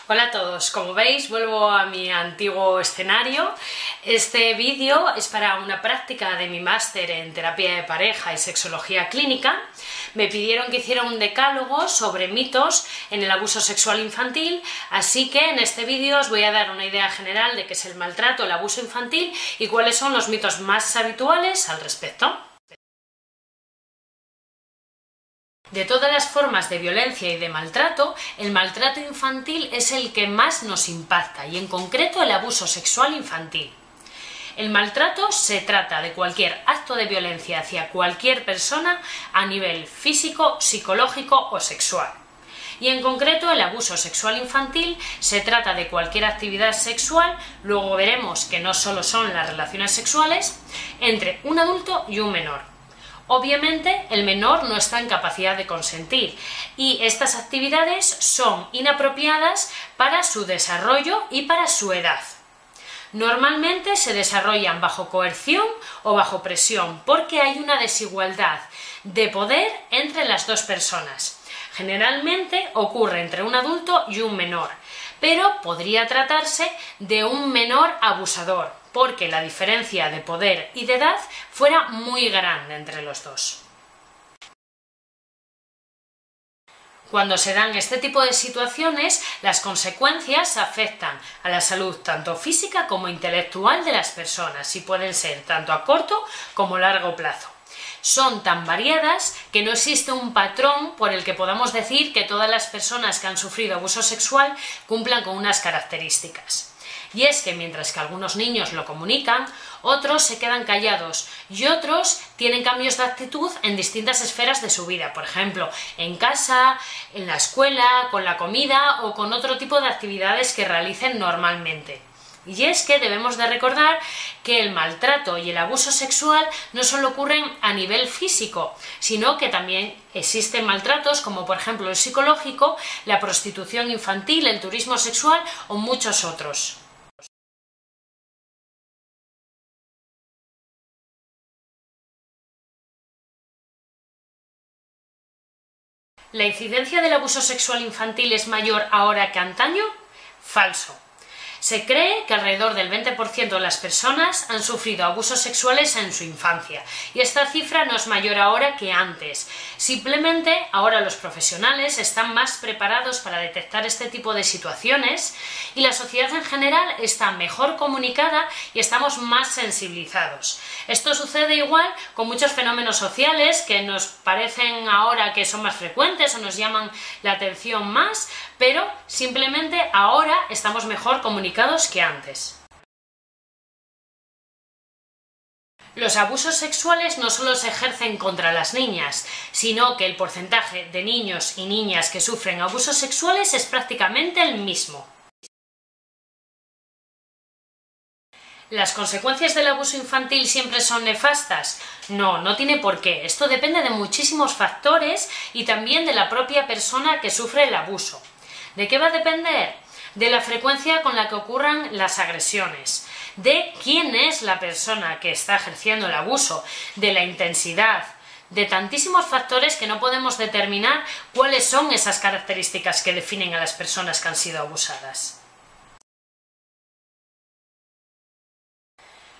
Hola a todos, como veis vuelvo a mi antiguo escenario. Este vídeo es para una práctica de mi máster en terapia de pareja y sexología clínica. Me pidieron que hiciera un decálogo sobre mitos en el abuso sexual infantil, así que en este vídeo os voy a dar una idea general de qué es el maltrato, el abuso infantil y cuáles son los mitos más habituales al respecto. De todas las formas de violencia y de maltrato, el maltrato infantil es el que más nos impacta y en concreto el abuso sexual infantil. El maltrato se trata de cualquier acto de violencia hacia cualquier persona a nivel físico, psicológico o sexual. Y en concreto el abuso sexual infantil se trata de cualquier actividad sexual, luego veremos que no solo son las relaciones sexuales, entre un adulto y un menor. Obviamente, el menor no está en capacidad de consentir y estas actividades son inapropiadas para su desarrollo y para su edad. Normalmente se desarrollan bajo coerción o bajo presión porque hay una desigualdad de poder entre las dos personas. Generalmente ocurre entre un adulto y un menor, pero podría tratarse de un menor abusador, porque la diferencia de poder y de edad fuera muy grande entre los dos. Cuando se dan este tipo de situaciones, las consecuencias afectan a la salud tanto física como intelectual de las personas y pueden ser tanto a corto como a largo plazo. Son tan variadas que no existe un patrón por el que podamos decir que todas las personas que han sufrido abuso sexual cumplan con unas características. Y es que mientras que algunos niños lo comunican, otros se quedan callados y otros tienen cambios de actitud en distintas esferas de su vida, por ejemplo, en casa, en la escuela, con la comida o con otro tipo de actividades que realicen normalmente. Y es que debemos de recordar que el maltrato y el abuso sexual no solo ocurren a nivel físico, sino que también existen maltratos como por ejemplo el psicológico, la prostitución infantil, el turismo sexual o muchos otros. ¿La incidencia del abuso sexual infantil es mayor ahora que antaño? Falso. Se cree que alrededor del 20% de las personas han sufrido abusos sexuales en su infancia y esta cifra no es mayor ahora que antes. Simplemente ahora los profesionales están más preparados para detectar este tipo de situaciones y la sociedad en general está mejor comunicada y estamos más sensibilizados. Esto sucede igual con muchos fenómenos sociales que nos parecen ahora que son más frecuentes o nos llaman la atención más, pero simplemente ahora estamos mejor comunicados que antes. Los abusos sexuales no solo se ejercen contra las niñas, sino que el porcentaje de niños y niñas que sufren abusos sexuales es prácticamente el mismo. ¿Las consecuencias del abuso infantil siempre son nefastas? No, no tiene por qué. Esto depende de muchísimos factores y también de la propia persona que sufre el abuso. ¿De qué va a depender? De la frecuencia con la que ocurran las agresiones, de quién es la persona que está ejerciendo el abuso, de la intensidad, de tantísimos factores que no podemos determinar cuáles son esas características que definen a las personas que han sido abusadas.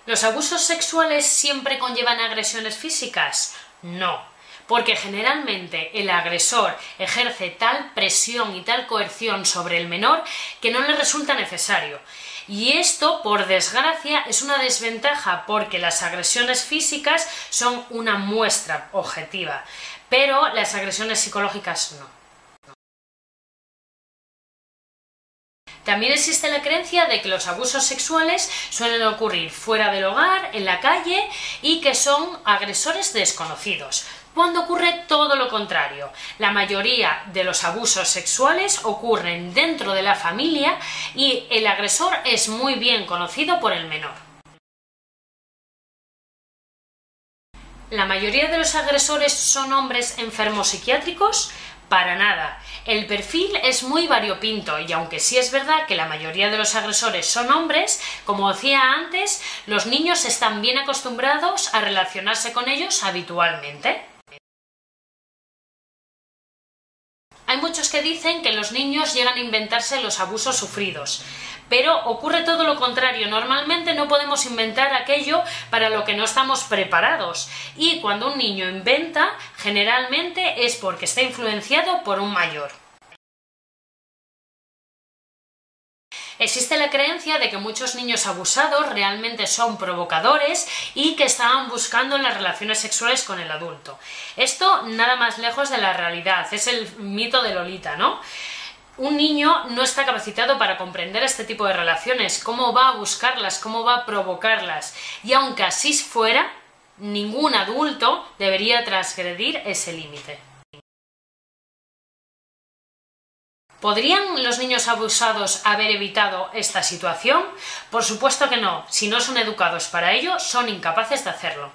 ¿Los abusos sexuales siempre conllevan agresiones físicas? No, porque generalmente el agresor ejerce tal presión y tal coerción sobre el menor que no le resulta necesario. Y esto, por desgracia, es una desventaja porque las agresiones físicas son una muestra objetiva, pero las agresiones psicológicas no. También existe la creencia de que los abusos sexuales suelen ocurrir fuera del hogar, en la calle y que son agresores desconocidos, cuando ocurre todo lo contrario. La mayoría de los abusos sexuales ocurren dentro de la familia y el agresor es muy bien conocido por el menor. ¿La mayoría de los agresores son hombres enfermos psiquiátricos? Para nada. El perfil es muy variopinto y aunque sí es verdad que la mayoría de los agresores son hombres, como decía antes, los niños están bien acostumbrados a relacionarse con ellos habitualmente. Hay muchos que dicen que los niños llegan a inventarse los abusos sufridos, pero ocurre todo lo contrario. Normalmente no podemos inventar aquello para lo que no estamos preparados, y cuando un niño inventa, generalmente es porque está influenciado por un mayor. Existe la creencia de que muchos niños abusados realmente son provocadores y que estaban buscando las relaciones sexuales con el adulto. Esto nada más lejos de la realidad, es el mito de Lolita, ¿no? Un niño no está capacitado para comprender este tipo de relaciones, cómo va a buscarlas, cómo va a provocarlas, y aunque así fuera, ningún adulto debería transgredir ese límite. ¿Podrían los niños abusados haber evitado esta situación? Por supuesto que no. Si no son educados para ello, son incapaces de hacerlo.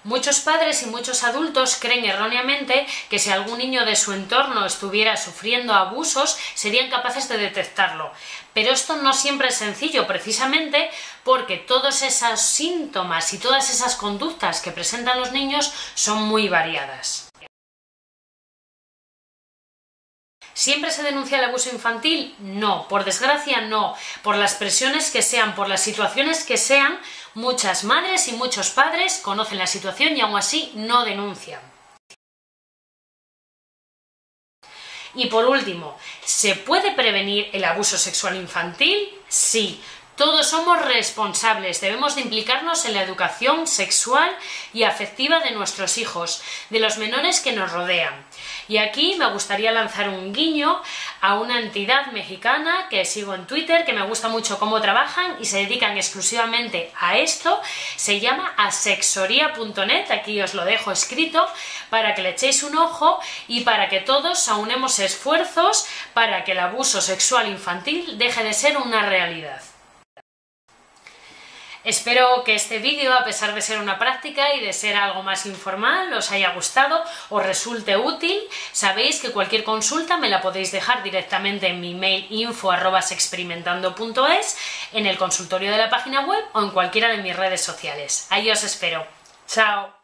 Muchos padres y muchos adultos creen erróneamente que si algún niño de su entorno estuviera sufriendo abusos, serían capaces de detectarlo. Pero esto no siempre es sencillo, precisamente porque todos esos síntomas y todas esas conductas que presentan los niños son muy variadas. ¿Siempre se denuncia el abuso infantil? No, por desgracia no. Por las presiones que sean, por las situaciones que sean, muchas madres y muchos padres conocen la situación y aún así no denuncian. Y por último, ¿se puede prevenir el abuso sexual infantil? Sí. Todos somos responsables, debemos de implicarnos en la educación sexual y afectiva de nuestros hijos, de los menores que nos rodean. Y aquí me gustaría lanzar un guiño a una entidad mexicana que sigo en Twitter, que me gusta mucho cómo trabajan y se dedican exclusivamente a esto. Se llama asexoría.net, aquí os lo dejo escrito, para que le echéis un ojo y para que todos aunemos esfuerzos para que el abuso sexual infantil deje de ser una realidad. Espero que este vídeo, a pesar de ser una práctica y de ser algo más informal, os haya gustado, os resulte útil. Sabéis que cualquier consulta me la podéis dejar directamente en mi email info@sexperimentando.es, en el consultorio de la página web o en cualquiera de mis redes sociales. Ahí os espero. ¡Chao!